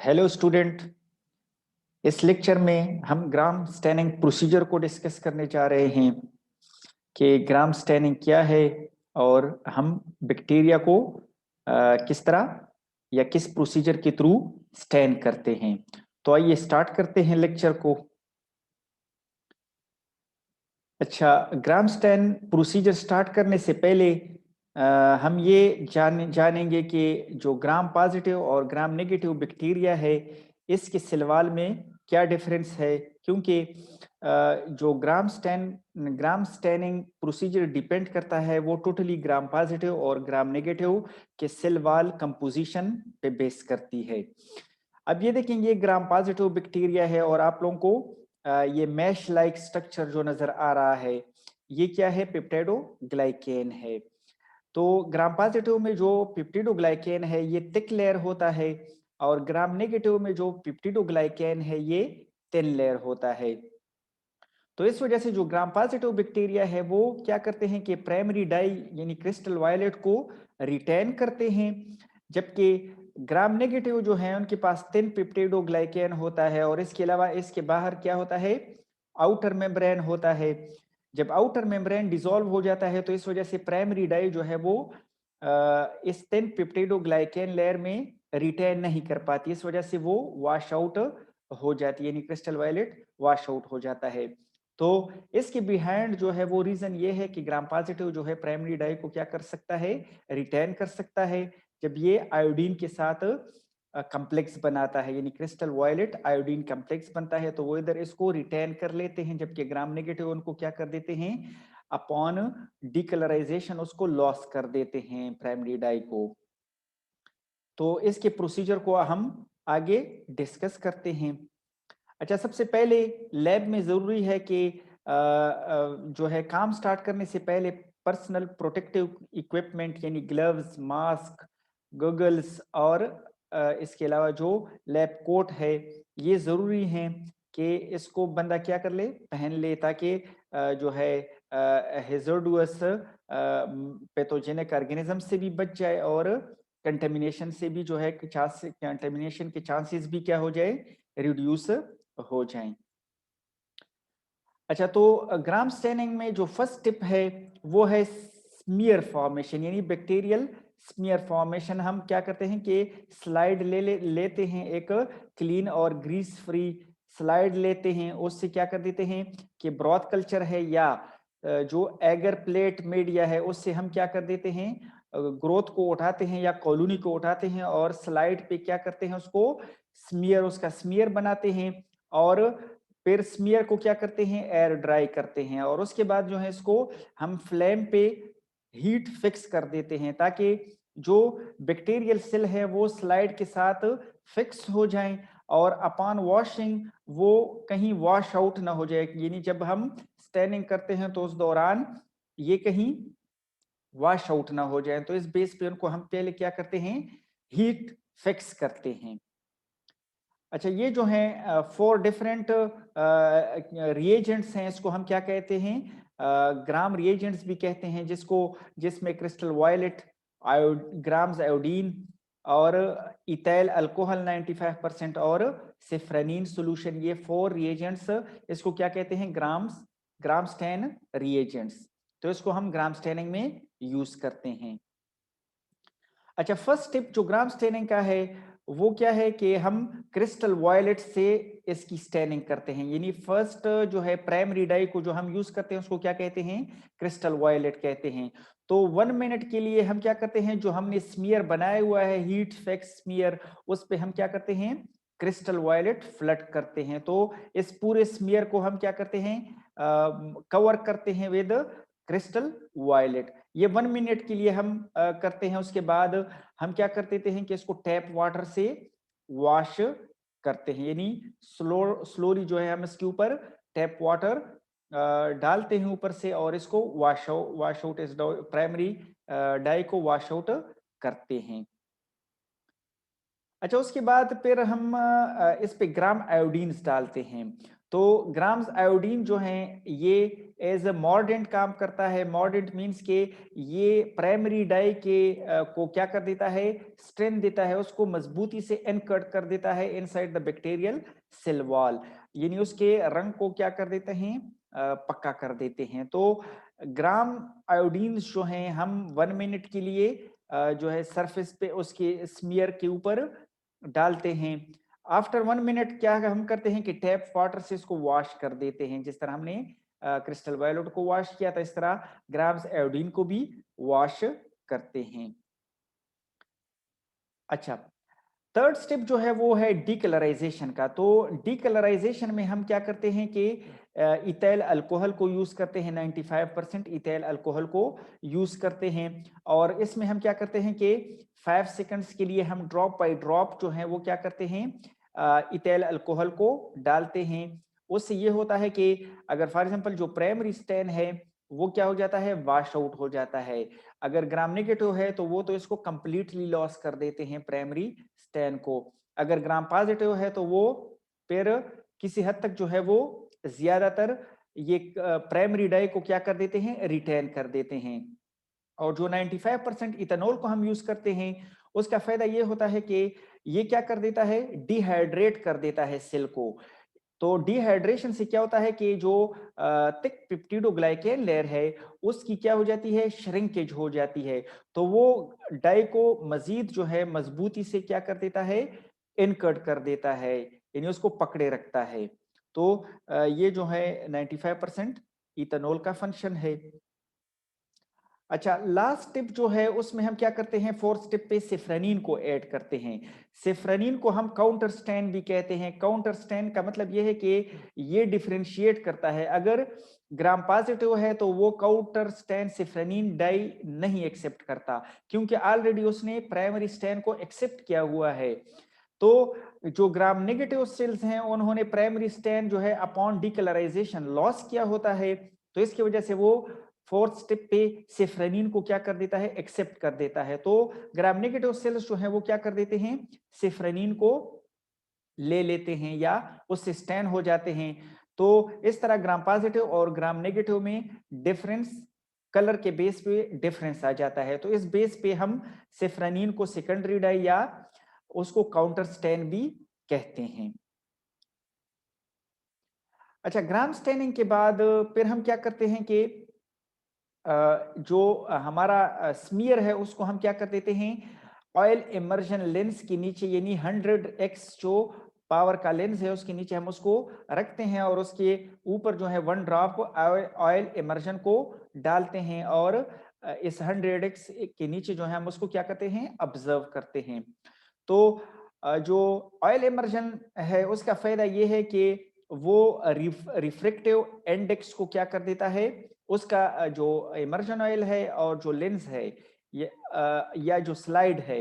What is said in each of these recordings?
Hello student. इस lecture में हम ग्राम स्टैनिंग प्रोसीजर को डिस्कस करने जा रहे हैं कि ग्राम स्टैनिंग क्या है और हम बैक्टीरिया को किस तरह या किस प्रोसीजर के थ्रू स्टैन करते हैं। तो आइए स्टार्ट करते हैं लेक्चर को। अच्छा, ग्राम स्टैन प्रोसीजर स्टार्ट करने से पहले हम ये जानेंगे कि जो ग्राम पॉजिटिव और ग्राम नेगेटिव बैक्टीरिया है इसके सलवाल में क्या डिफरेंस है, क्योंकि जो ग्राम स्टैनिंग प्रोसीजर डिपेंड करता है वो टोटली ग्राम पॉजिटिव और ग्राम नेगेटिव के सेल वॉल कंपोजिशन पे बेस करती है। अब ये देखेंगे ये ग्राम पॉजिटिव बैक्टीरिया है और आप लोगों को ये मैश लाइक स्ट्रक्चर जो नजर आ रहा है ये क्या है, पेप्टिडोग्लाइकेन है। तो ग्राम पॉजिटिव में जो पेप्टिडोग्लाइकेन है ये थिक लेयर होता है और ग्राम नेगेटिव में जो पेप्टिडोग्लाइकेन है ये थिन लेयर होता है। तो इस वजह से जो ग्राम पॉजिटिव बैक्टीरिया है वो क्या करते हैं कि प्राइमरी डाई यानी क्रिस्टल वायलेट को रिटेन करते हैं, जबकि ग्राम नेगेटिव जो है उनके पास थिन पेप्टिडोग्लाइकेन होता है और इसके अलावा इसके बाहर क्या होता है, आउटर मेम्ब्रेन होता है। जब आउटर मेम्ब्रेन डिसॉल्व हो जाता है तो इस वजह से प्राइमरी डाई जो है वो इस थिन पेप्टिडोग्लाइकेन लेयर में रिटेन नहीं कर पाती, इस वजह से वो वॉश आउट हो जाती है, यानी क्रिस्टल वायलेट वॉश आउट हो जाता है। तो इसके बिहाइंड जो है वो रीजन ये है कि ग्राम पॉजिटिव जो है प्राइमरी डाई को क्या कर सकता है, रिटेन कर सकता है। जब ये आयोडीन के साथ कम्प्लेक्स बनाता है यानी क्रिस्टल वायलेट आयोडीन कम्प्लेक्स बनता है तो वो इधर इसको रिटेन कर लेते हैं, जबकि ग्राम नेगेटिव उनको क्या कर देते हैं, अपॉन डीकलराइजेशन उसको लॉस कर देते हैं प्राइमरी डाई को। तो इसके प्रोसीजर को हम आगे डिस्कस करते हैं। अच्छा, सबसे पहले लैब में जरूरी है कि जो है काम स्टार्ट करने से पहले पर्सनल प्रोटेक्टिव इक्विपमेंट यानी ग्लव्स, मास्क, गॉगल्स और इसके अलावा जो लैब कोट है ये जरूरी है कि इसको बंदा क्या कर ले, पहन ले, ताकि जो है हेजर्डुअस पैथोजेनिक ऑर्गेनिज्म से भी बच जाए और कंटेमिनेशन से भी जो है कंटेमिनेशन के चांसेस भी क्या हो जाए, रिड्यूस हो जाएं। अच्छा, तो ग्राम स्टेनिंग में जो फर्स्ट स्टेप है वो है स्मीयर फॉर्मेशन यानी बैक्टीरियल स्मीयर फॉर्मेशन। हम क्या करते हैं कि स्लाइड लेते हैं, एक क्लीन और ग्रीस फ्री स्लाइड लेते हैं, उससे क्या कर देते हैं कि ब्रॉथ कल्चर है या जो एगर प्लेट मीडिया है उससे हम क्या कर देते हैं, ग्रोथ को उठाते हैं या कॉलोनी को उठाते हैं और स्लाइड पे क्या करते हैं, उसको स्मीयर, उसका स्मीयर बनाते हैं और फिर स्मीयर को क्या करते हैं, एयर ड्राई करते हैं और उसके बाद जो है इसको हम फ्लेम पे हीट फिक्स कर देते हैं ताकि जो बैक्टीरियल सेल है वो स्लाइड के साथ फिक्स हो जाएं और अपॉन वॉशिंग वो कहीं वॉश आउट ना हो जाए, यानी जब हम स्टैनिंग करते हैं तो उस दौरान ये कहीं वॉश आउट ना हो जाए। तो इस बेस पे उनको हम पहले क्या करते हैं, हीट फिक्स करते हैं। अच्छा, ये जो है 4 डिफरेंट रिएजेंट्स हैं, इसको हम क्या कहते हैं, ग्राम रिएजेंट्स भी कहते हैं, जिसमें क्रिस्टल वायलेट, ग्राम्स आयोडीन और इथाइल अल्कोहल 95% और सिफ्रानिन सॉल्यूशन, ये 4 रिएजेंट्स इसको क्या कहते हैं, ग्राम स्टैन रिएजेंट्स। तो इसको हम ग्राम स्टैनिंग में यूज करते हैं। अच्छा, फर्स्ट स्टेप जो ग्राम स्टेनिंग का है वो क्या है कि हम क्रिस्टल वायलेट से इसकी स्टेनिंग करते हैं, यानी फर्स्ट जो है प्राइमरी डाई को जो हम यूज करते हैं उसको क्या कहते हैं, क्रिस्टल वायलेट कहते हैं। तो 1 मिनट के लिए हम क्या करते हैं, जो हमने स्मीयर बनाया हुआ है हीट फिक्स स्मीयर, उस पे हम क्या करते हैं, क्रिस्टल वायलेट फ्लड करते हैं। तो इस पूरे स्मीयर को हम क्या करते हैं, कवर करते हैं विद क्रिस्टल वायलेट। ये 1 मिनट के लिए हम करते हैं। उसके बाद हम क्या कर देते हैं कि इसको टैप वाटर से वॉश करते हैं, यानी स्लोली जो है हम इसके ऊपर टैप वाटर डालते हैं ऊपर से और इसको वॉश आउट इस प्राइमरी डाई को वॉश आउट करते हैं। अच्छा, उसके बाद फिर हम इस पे ग्राम आयोडीन्स डालते हैं। तो ग्राम्स आयोडीन जो हैं ये एज अ मॉर्डेंट काम करता है। मॉर्डेंट मीन्स के ये प्राइमरी डाई के को क्या कर देता है, स्ट्रेंथ देता है, उसको मजबूती से एनकर्ड कर देता है inside the bacterial cell wall, यानी उसके रंग को क्या कर देते हैं, पक्का कर देते हैं। तो ग्राम आयोडीन जो हैं हम 1 मिनट के लिए जो है सरफेस पे उसके स्मीयर के ऊपर डालते हैं। आफ्टर 1 मिनट क्या हम करते हैं कि टैप वाटर से इसको वॉश कर देते हैं, जिस तरह हमने क्रिस्टल वायलेट को वॉश किया था, इस तरह ग्राम्स आयोडीन को भी वॉश करते हैं। अच्छा, थर्ड स्टेप जो है वो है डीकलराइजेशन का। तो डीकलराइजेशन में हम क्या करते हैं कि इथाइल अल्कोहल को यूज करते हैं, 95% इथाइल अल्कोहल को यूज करते हैं। और इसमें हम क्या करते हैं कि 5 सेकंड्स के लिए हम ड्रॉप बाय ड्रॉप जो है वो क्या करते हैं, इथाइल अल्कोहल को डालते हैं। उससे ये होता है कि अगर फॉर एग्जांपल जो प्राइमरी स्टेन है वो क्या हो जाता है, वॉश आउट हो जाता है। अगर ग्राम नेगेटिव है तो वो तो इसको कंप्लीटली लॉस कर देते हैं प्राइमरी स्टेन को। अगर ग्राम पॉजिटिव है तो वो फिर किसी हद तक जो है वो ज्यादातर ये प्राइमरी डाई को क्या कर देते हैं, रिटेन कर देते हैं। और जो 95% इथेनॉल को हम यूज करते हैं उसका फायदा ये होता है कि ये क्या कर देता है, डिहाइड्रेट कर देता है सेल को। तो डिहाइड्रेशन से क्या होता है कि जो थिक पेप्टिडोग्लाइकेन लेयर है उसकी क्या हो जाती है, श्रिंकेज हो जाती है। तो वो डाई को मजीद जो है मजबूती से क्या कर देता है, इनकट कर देता है, यानी उसको पकड़े रखता है। तो ये जो है 95% इथेनॉल का फंक्शन है। अच्छा, लास्ट टिप जो है उसमें हम क्या करते हैं, फोर्थ स्टेप पे सिफ्रानिन को ऐड करते हैं। सिफ्रानिन को हम काउंटर स्टैन भी कहते हैं। काउंटर स्टैन का मतलब ये है कि ये डिफरेंशिएट करता है। अगर ग्राम पॉजिटिव है तो वो काउंटर स्टैन सिफ्रानिन डाई नहीं एक्सेप्ट करता, क्योंकि ऑलरेडी उसने प्राइमरी स्टैन को एक्सेप्ट किया हुआ है। तो जो ग्राम नेगेटिव सेल्स हैं उन्होंने प्राइमरी स्टैन जो है अपॉन डिकलराइजेशन लॉस किया होता है, तो इसकी वजह से वो फोर्थ स्टेप पे सिफ्रानिन को क्या कर देता है, एक्सेप्ट कर देता है। तो ग्राम नेगेटिव सेल्स जो है वो क्या कर देते हैं, सिफ्रानिन को ले लेते हैं या उससे स्टैन हो जाते हैं। तो इस तरह ग्राम पॉजिटिव और ग्राम नेगेटिव में डिफरेंस कलर के बेस पे डिफरेंस आ जाता है। तो इस बेस पे हम सिफ्रानिन को सेकेंडरी डाई या उसको काउंटर स्टैन भी कहते हैं। अच्छा, ग्राम स्टैनिंग के बाद फिर हम क्या करते हैं कि जो हमारा स्मीयर है उसको हम क्या कर देते हैं, ऑयल इमर्जन लेंस के नीचे, यानी 100x जो पावर का लेंस है उसके नीचे हम उसको रखते हैं और उसके ऊपर जो है 1 ड्रॉप ऑयल इमर्जन को डालते हैं। और इस 100x के नीचे जो है हम उसको क्या करते हैं, ऑब्जर्व करते हैं। तो जो ऑयल इमर्जन है उसका फायदा ये है कि वो रिफ्रेक्टिव इंडेक्स को क्या कर देता है, उसका जो इमर्जन ऑयल है और जो लेंस है या जो स्लाइड है,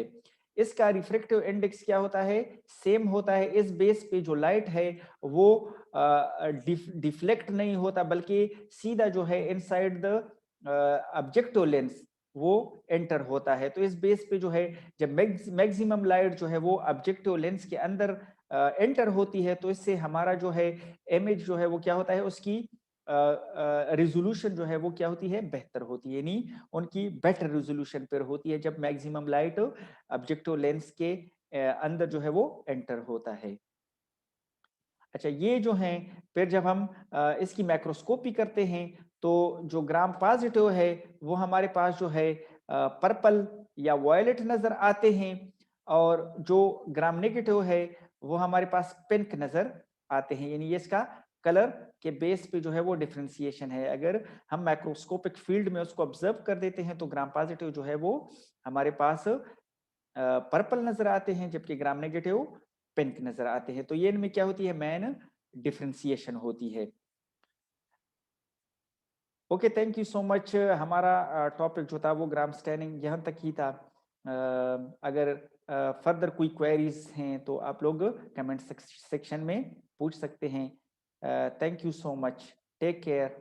इसका रिफ्रेक्टिव इंडेक्स क्या होता है, सेम होता है। इस बेस पे जो लाइट है वो डिफ्लेक्ट नहीं होता, बल्कि सीधा जो है इनसाइड द ऑब्जेक्टिव लेंस वो एंटर होता है। तो इस बेस पे जो है जब मैक्सिमम लाइट जो है वो ऑब्जेक्टिव लेंस के अंदर एंटर होती है तो इससे हमारा जो है इमेज जो है वो क्या होता है, उसकी रिजोल्यूशन जो है वो क्या होती है, बेहतर होती है, यानी उनकी बेटर रिजोल्यूशन पर होती है जब मैक्सिमम लाइट ऑब्जेक्टिव लेंस के अंदर जो है वो एंटर होता है। अच्छा, ये जो है फिर जब हम इसकी मैक्रोस्कोपी करते हैं तो जो ग्राम पॉजिटिव है वो हमारे पास जो है पर्पल या वॉयलेट नजर आते हैं, और जो ग्राम नेगेटिव है वो हमारे पास पिंक नजर आते हैं, यानी ये इसका कलर के बेस पे जो है वो डिफ्रेंसिएशन है। अगर हम माइक्रोस्कोपिक फील्ड में उसको ऑब्जर्व कर देते हैं तो ग्राम पॉजिटिव जो है वो हमारे पास पर्पल नजर आते हैं, जबकि ग्राम नेगेटिव पिंक नजर आते हैं। तो ये इनमें क्या होती है, मेन डिफरेंशिएशन होती है। Okay, thank you so much. हमारा टॉपिक जो था वो ग्राम स्टैनिंग यहाँ तक ही था। अगर फर्दर कोई क्वेरीज हैं तो आप लोग कमेंट सेक्शन में पूछ सकते हैं। Thank you so much, take care.